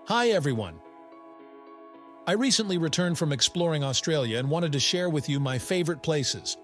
Hi everyone! I recently returned from exploring Australia and wanted to share with you my favorite places.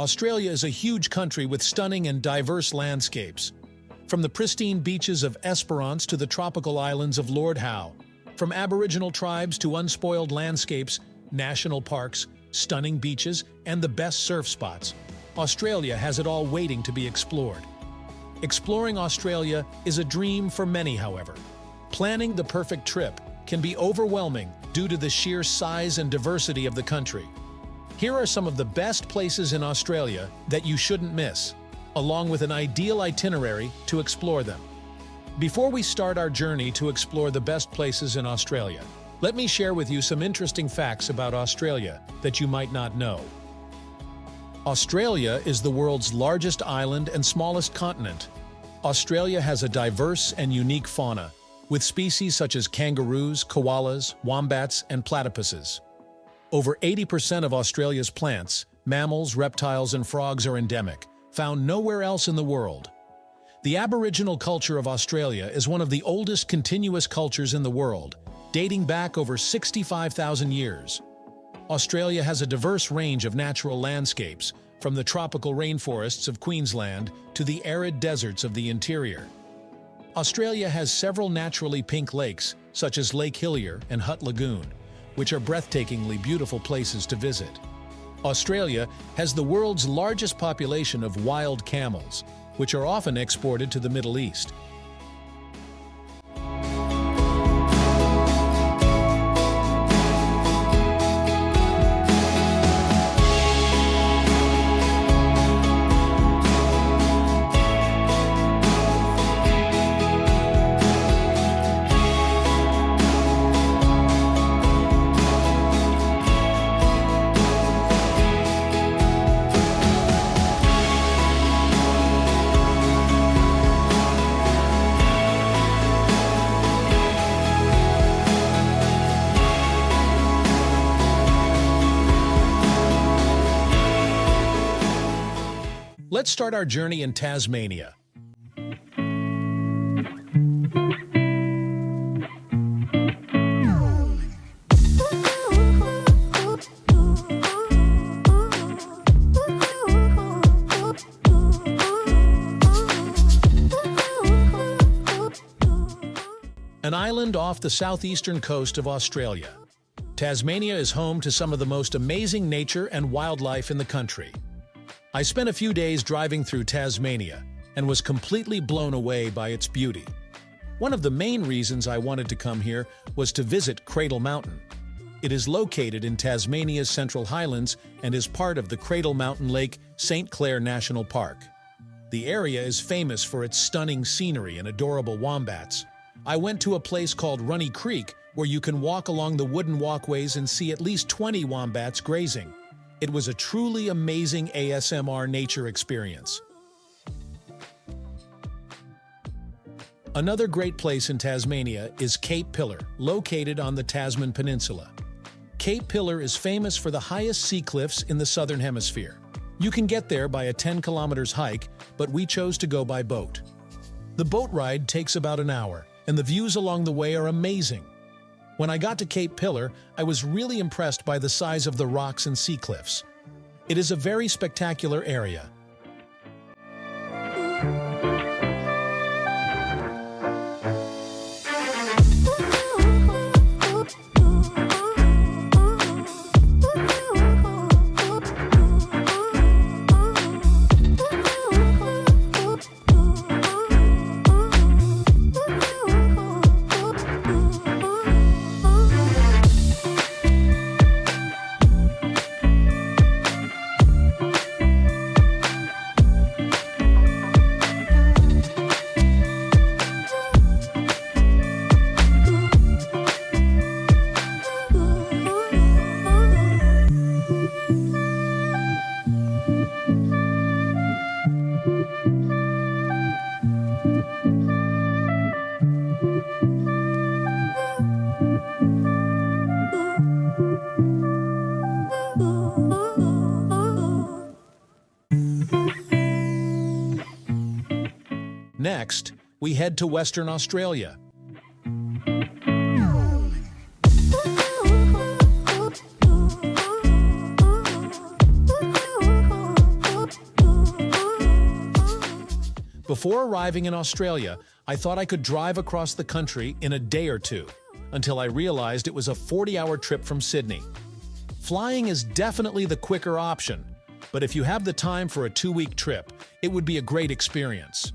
Australia is a huge country with stunning and diverse landscapes. From the pristine beaches of Esperance to the tropical islands of Lord Howe, from Aboriginal tribes to unspoiled landscapes, national parks, stunning beaches, and the best surf spots, Australia has it all waiting to be explored. Exploring Australia is a dream for many, however. Planning the perfect trip can be overwhelming due to the sheer size and diversity of the country. Here are some of the best places in Australia that you shouldn't miss, along with an ideal itinerary to explore them. Before we start our journey to explore the best places in Australia, let me share with you some interesting facts about Australia that you might not know. Australia is the world's largest island and smallest continent. Australia has a diverse and unique fauna, with species such as kangaroos, koalas, wombats, and platypuses. Over 80% of Australia's plants, mammals, reptiles, and frogs are endemic, found nowhere else in the world. The Aboriginal culture of Australia is one of the oldest continuous cultures in the world, dating back over 65,000 years. Australia has a diverse range of natural landscapes, from the tropical rainforests of Queensland to the arid deserts of the interior. Australia has several naturally pink lakes, such as Lake Hillier and Hutt Lagoon, which are breathtakingly beautiful places to visit. Australia has the world's largest population of wild camels, which are often exported to the Middle East. Let's start our journey in Tasmania. An island off the southeastern coast of Australia. Tasmania is home to some of the most amazing nature and wildlife in the country. I spent a few days driving through Tasmania and was completely blown away by its beauty. One of the main reasons I wanted to come here was to visit Cradle Mountain. It is located in Tasmania's Central Highlands and is part of the Cradle Mountain Lake St. Clair National Park. The area is famous for its stunning scenery and adorable wombats. I went to a place called Runny Creek where you can walk along the wooden walkways and see at least 20 wombats grazing. It was a truly amazing ASMR nature experience. Another great place in Tasmania is Cape Pillar, located on the Tasman Peninsula. Cape Pillar is famous for the highest sea cliffs in the Southern Hemisphere. You can get there by a 10 kilometers hike, but we chose to go by boat. The boat ride takes about an hour, and the views along the way are amazing. When I got to Cape Pillar, I was really impressed by the size of the rocks and sea cliffs. It is a very spectacular area. Next, we head to Western Australia. Before arriving in Australia, I thought I could drive across the country in a day or two, until I realized it was a 40-hour trip from Sydney. Flying is definitely the quicker option, but if you have the time for a 2-week trip, it would be a great experience.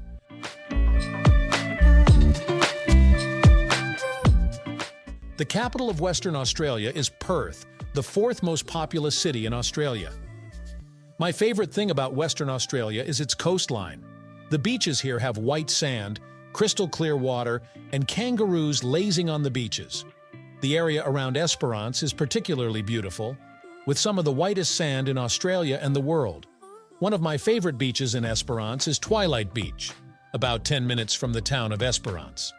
The capital of Western Australia is Perth, the 4th most populous city in Australia. My favorite thing about Western Australia is its coastline. The beaches here have white sand, crystal clear water, and kangaroos lazing on the beaches. The area around Esperance is particularly beautiful, with some of the whitest sand in Australia and the world. One of my favorite beaches in Esperance is Twilight Beach, about 10 minutes from the town of Esperance.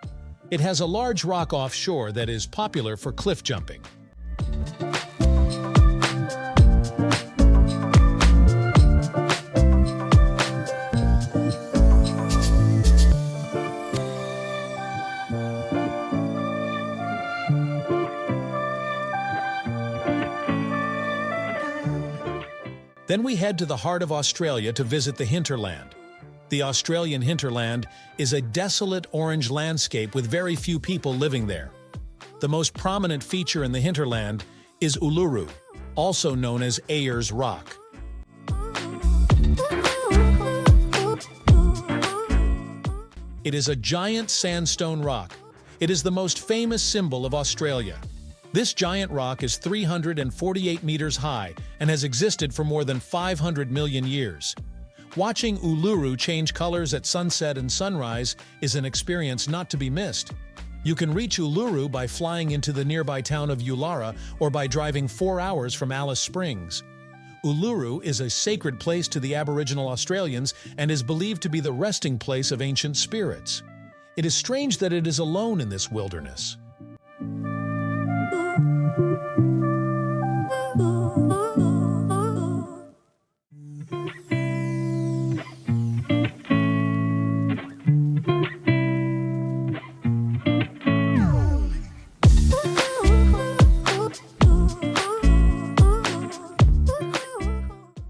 It has a large rock offshore that is popular for cliff jumping. Then we head to the heart of Australia to visit the hinterland. The Australian hinterland is a desolate orange landscape with very few people living there. The most prominent feature in the hinterland is Uluru, also known as Ayers Rock. It is a giant sandstone rock. It is the most famous symbol of Australia. This giant rock is 348 meters high and has existed for more than 500 million years. Watching Uluru change colors at sunset and sunrise is an experience not to be missed. You can reach Uluru by flying into the nearby town of Uluru or by driving 4 hours from Alice Springs. Uluru is a sacred place to the Aboriginal Australians and is believed to be the resting place of ancient spirits. It is strange that it is alone in this wilderness.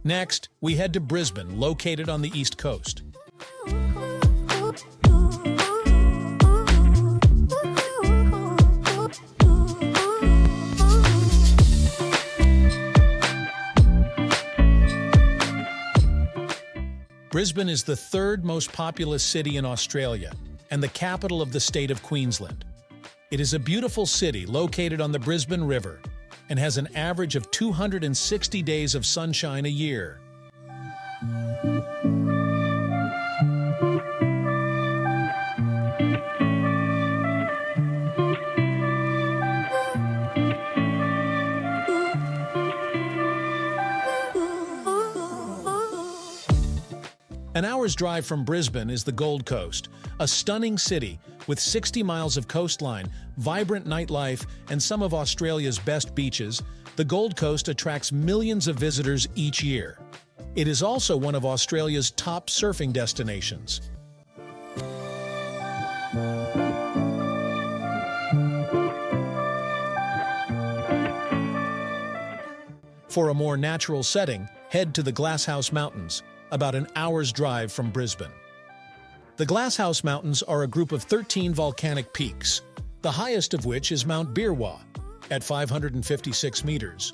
Next, we head to Brisbane, located on the east coast. Brisbane is the 3rd most populous city in Australia and the capital of the state of Queensland. It is a beautiful city located on the Brisbane River and has an average of 260 days of sunshine a year. An hour's drive from Brisbane is the Gold Coast, a stunning city with 60 miles of coastline, vibrant nightlife, and some of Australia's best beaches. The Gold Coast attracts millions of visitors each year. It is also one of Australia's top surfing destinations. For a more natural setting, head to the Glasshouse Mountains, about an hour's drive from Brisbane. The Glasshouse Mountains are a group of 13 volcanic peaks, the highest of which is Mount Birwa, at 556 meters.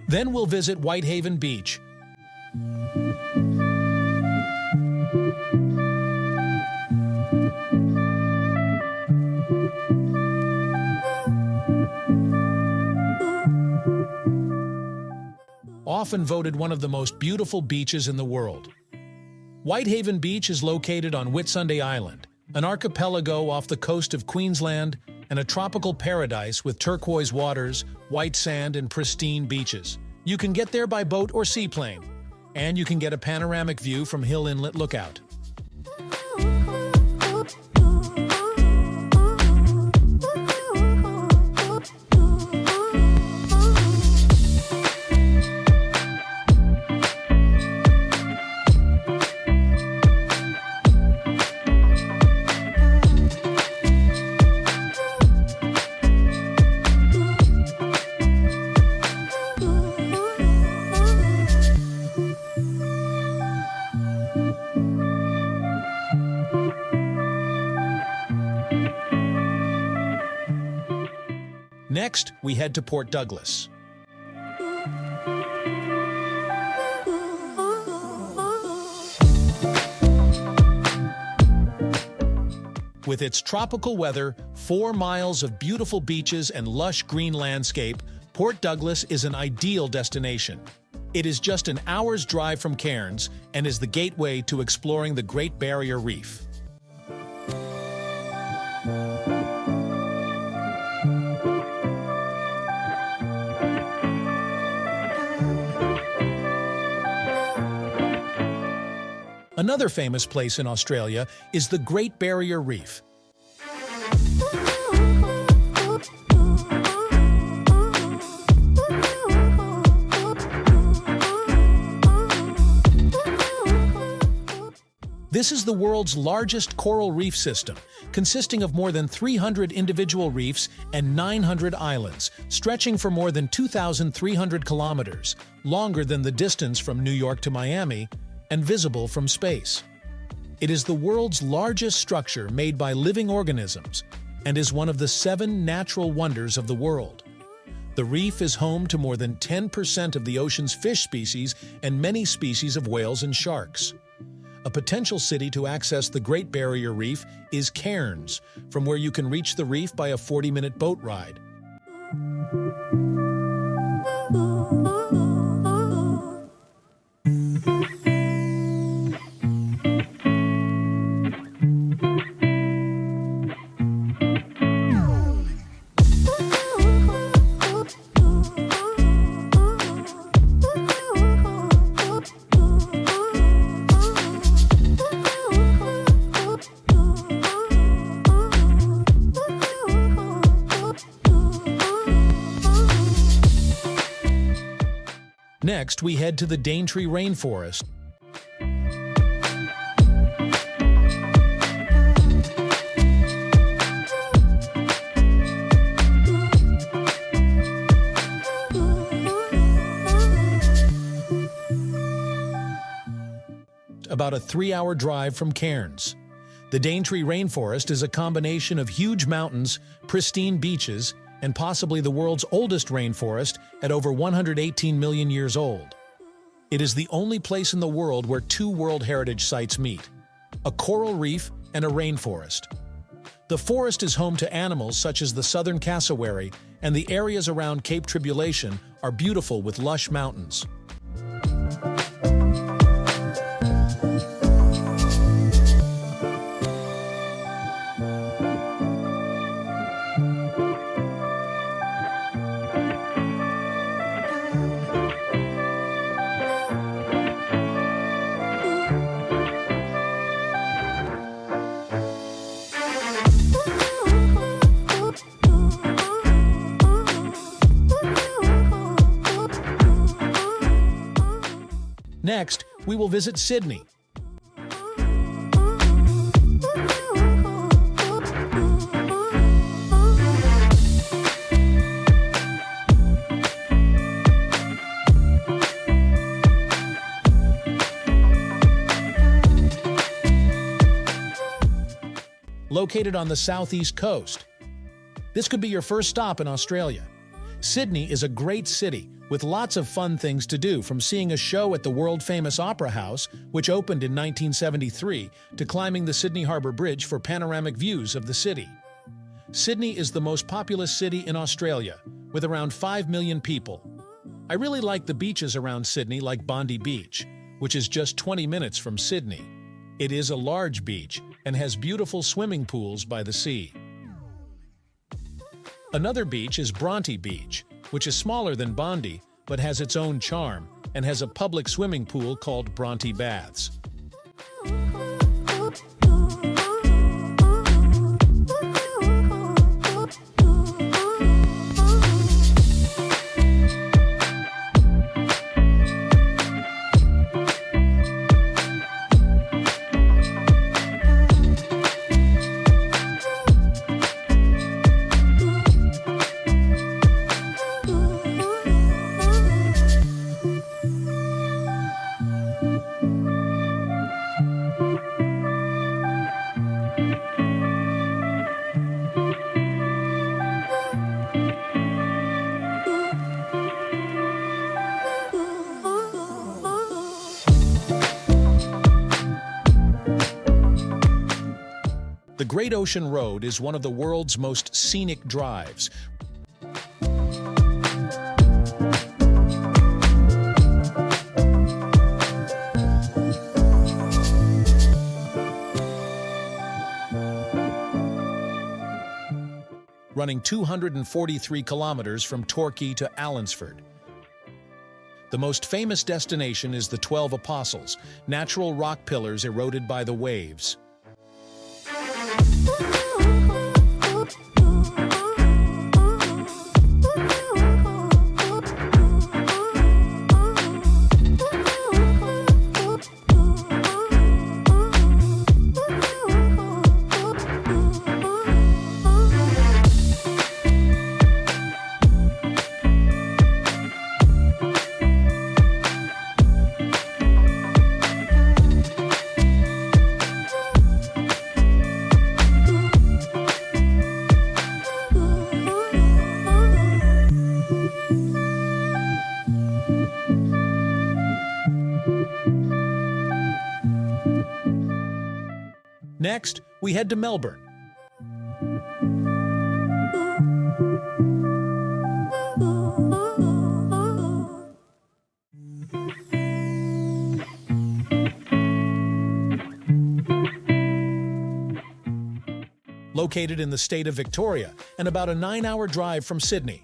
Then we'll visit Whitehaven Beach. Often voted one of the most beautiful beaches in the world. Whitehaven Beach is located on Whitsunday Island, an archipelago off the coast of Queensland, and a tropical paradise with turquoise waters, white sand, and pristine beaches. You can get there by boat or seaplane, and you can get a panoramic view from Hill Inlet Lookout. Next, we head to Port Douglas. With its tropical weather, 4 miles of beautiful beaches, and lush green landscape, Port Douglas is an ideal destination. It is just an hour's drive from Cairns and is the gateway to exploring the Great Barrier Reef. Another famous place in Australia is the Great Barrier Reef. This is the world's largest coral reef system, consisting of more than 300 individual reefs and 900 islands, stretching for more than 2,300 kilometers, longer than the distance from New York to Miami, and visible from space. It is the world's largest structure made by living organisms and is one of the 7 natural wonders of the world. The reef is home to more than 10% of the ocean's fish species and many species of whales and sharks. A potential city to access the Great Barrier Reef is Cairns, from where you can reach the reef by a 40-minute boat ride. Next, we head to the Daintree rainforest. About a 3-hour drive from Cairns. The Daintree rainforest is a combination of huge mountains, pristine beaches, and possibly the world's oldest rainforest at over 118 million years old. It is the only place in the world where 2 World Heritage Sites meet, a coral reef and a rainforest. The forest is home to animals such as the southern cassowary, and the areas around Cape Tribulation are beautiful with lush mountains. Next, we will visit Sydney. Located on the southeast coast. This could be your first stop in Australia. Sydney is a great city with lots of fun things to do, from seeing a show at the world-famous Opera House, which opened in 1973, to climbing the Sydney Harbour Bridge for panoramic views of the city. Sydney is the most populous city in Australia, with around 5 million people. I really like the beaches around Sydney, like Bondi Beach, which is just 20 minutes from Sydney. It is a large beach, and has beautiful swimming pools by the sea. Another beach is Bronte Beach, which is smaller than Bondi, but has its own charm, and has a public swimming pool called Bronte Baths. The Great Ocean Road is one of the world's most scenic drives. Running 243 kilometers from Torquay to Allansford. The most famous destination is the 12 Apostles, natural rock pillars eroded by the waves. Next, we head to Melbourne. Located in the state of Victoria and about a 9-hour drive from Sydney.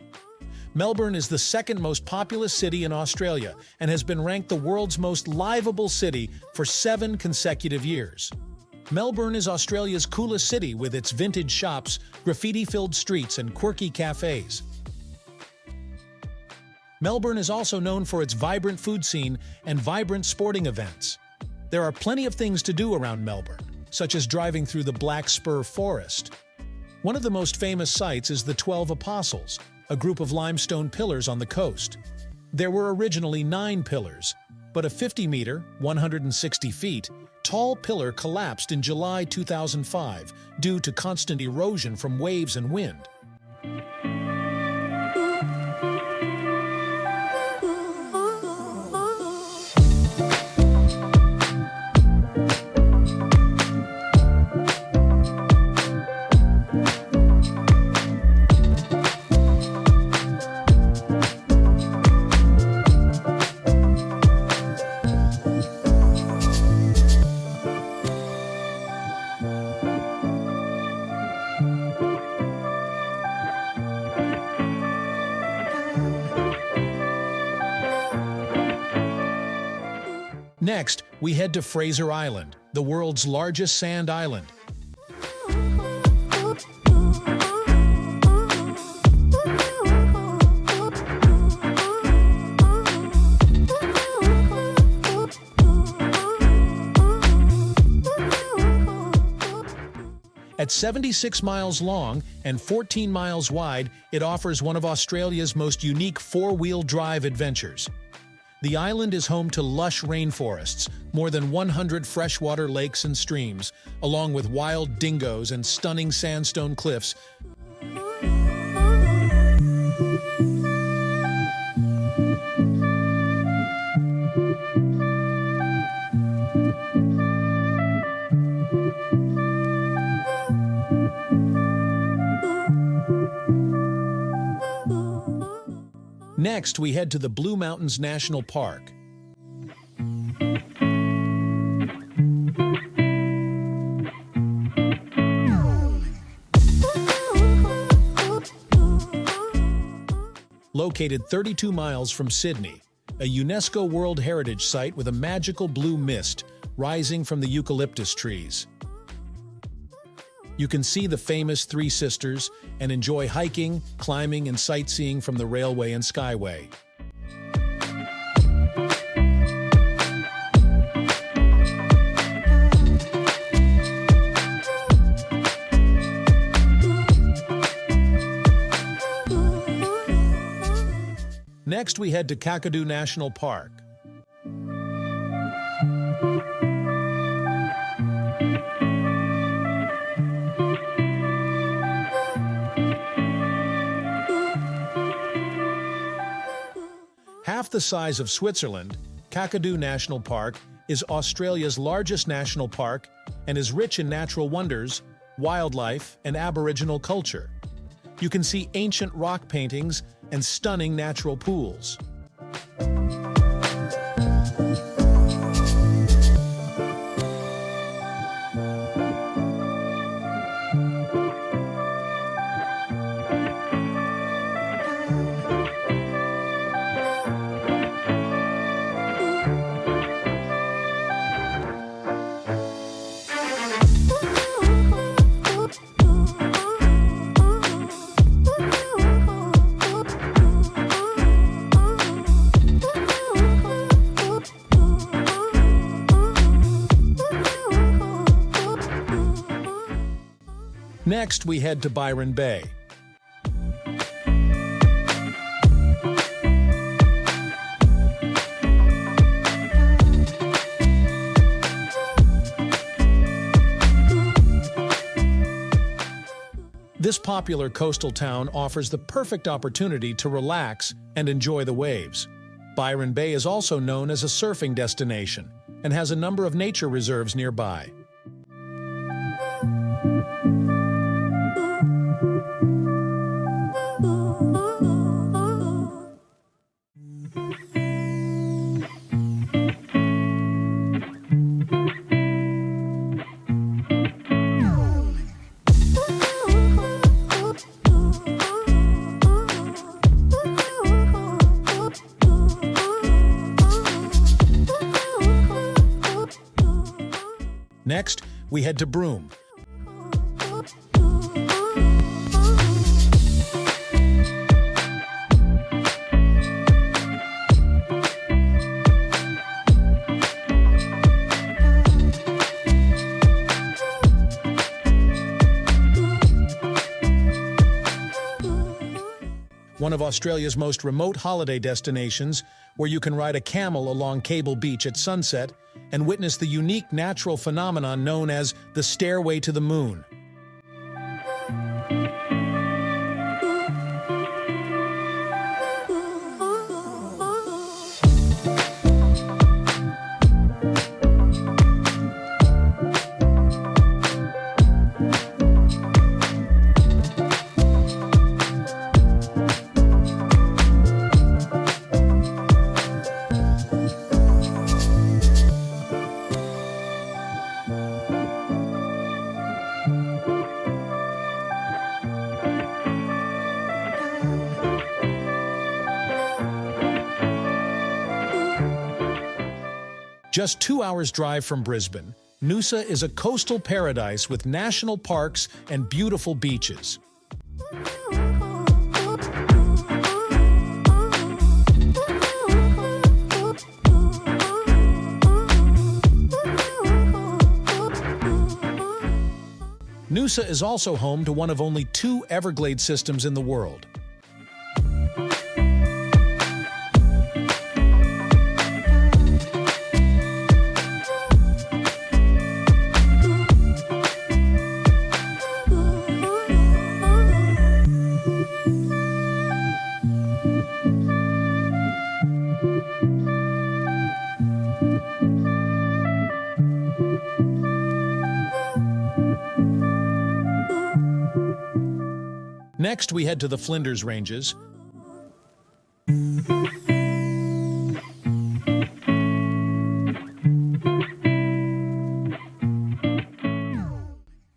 Melbourne is the second most populous city in Australia and has been ranked the world's most livable city for 7 consecutive years. Melbourne is Australia's coolest city with its vintage shops, graffiti-filled streets, and quirky cafes. Melbourne is also known for its vibrant food scene and vibrant sporting events. There are plenty of things to do around Melbourne, such as driving through the Black Spur Forest. One of the most famous sites is the 12 Apostles, a group of limestone pillars on the coast. There were originally 9 pillars, but a 50-meter (160 feet) tall pillar collapsed in July 2005 due to constant erosion from waves and wind. Next, we head to Fraser Island, the world's largest sand island. At 76 miles long and 14 miles wide, it offers one of Australia's most unique 4-wheel drive adventures. The island is home to lush rainforests, more than 100 freshwater lakes and streams, along with wild dingoes and stunning sandstone cliffs. Next, we head to the Blue Mountains National Park. located 32 miles from Sydney, a UNESCO World Heritage Site with a magical blue mist rising from the eucalyptus trees. You can see the famous Three Sisters and enjoy hiking, climbing, and sightseeing from the railway and skyway. Next, we head to Kakadu National Park. Half the size of Switzerland, Kakadu National Park is Australia's largest national park and is rich in natural wonders, wildlife, and Aboriginal culture. You can see ancient rock paintings and stunning natural pools. Next, we head to Byron Bay. This popular coastal town offers the perfect opportunity to relax and enjoy the waves. Byron Bay is also known as a surfing destination and has a number of nature reserves nearby. Next, we head to Broome. One of Australia's most remote holiday destinations, where you can ride a camel along Cable Beach at sunset and witness the unique natural phenomenon known as the Stairway to the Moon. Just 2 hours' drive from Brisbane, Noosa is a coastal paradise with national parks and beautiful beaches. Noosa is also home to one of only 2 Everglades systems in the world. Next, we head to the Flinders Ranges.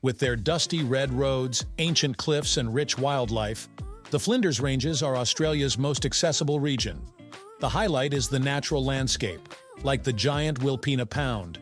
With their dusty red roads, ancient cliffs, and rich wildlife, The Flinders Ranges are Australia's most accessible region. The highlight is the natural landscape, like the giant Wilpena Pound.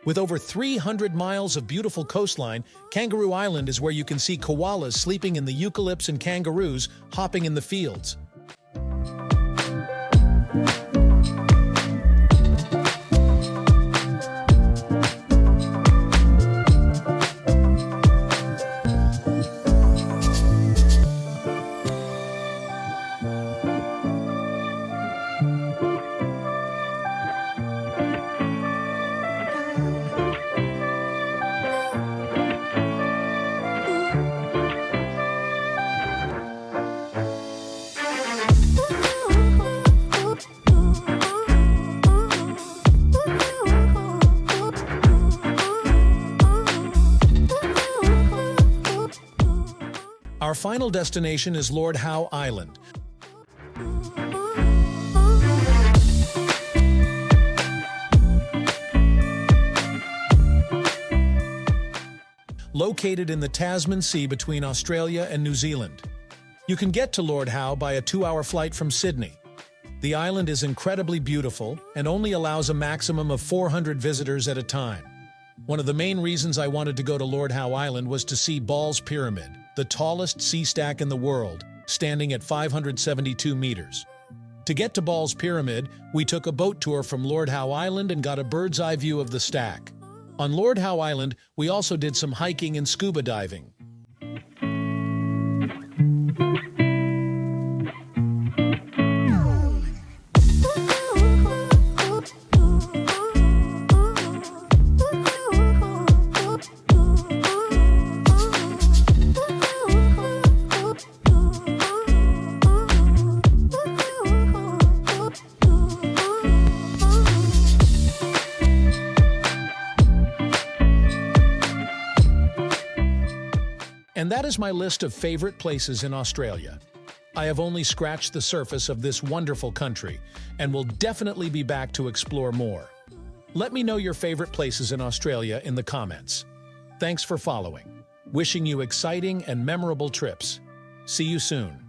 With over 300 miles of beautiful coastline, Kangaroo Island is where you can see koalas sleeping in the eucalypts and kangaroos hopping in the fields. Our final destination is Lord Howe Island. Located in the Tasman Sea between Australia and New Zealand. You can get to Lord Howe by a 2-hour flight from Sydney. The island is incredibly beautiful and only allows a maximum of 400 visitors at a time. One of the main reasons I wanted to go to Lord Howe Island was to see Ball's Pyramid, the tallest sea stack in the world, standing at 572 meters. To get to Ball's Pyramid, we took a boat tour from Lord Howe Island and got a bird's-eye view of the stack. On Lord Howe Island, we also did some hiking and scuba diving. And that is my list of favorite places in Australia. I have only scratched the surface of this wonderful country and will definitely be back to explore more. Let me know your favorite places in Australia in the comments. Thanks for following. Wishing you exciting and memorable trips. See you soon.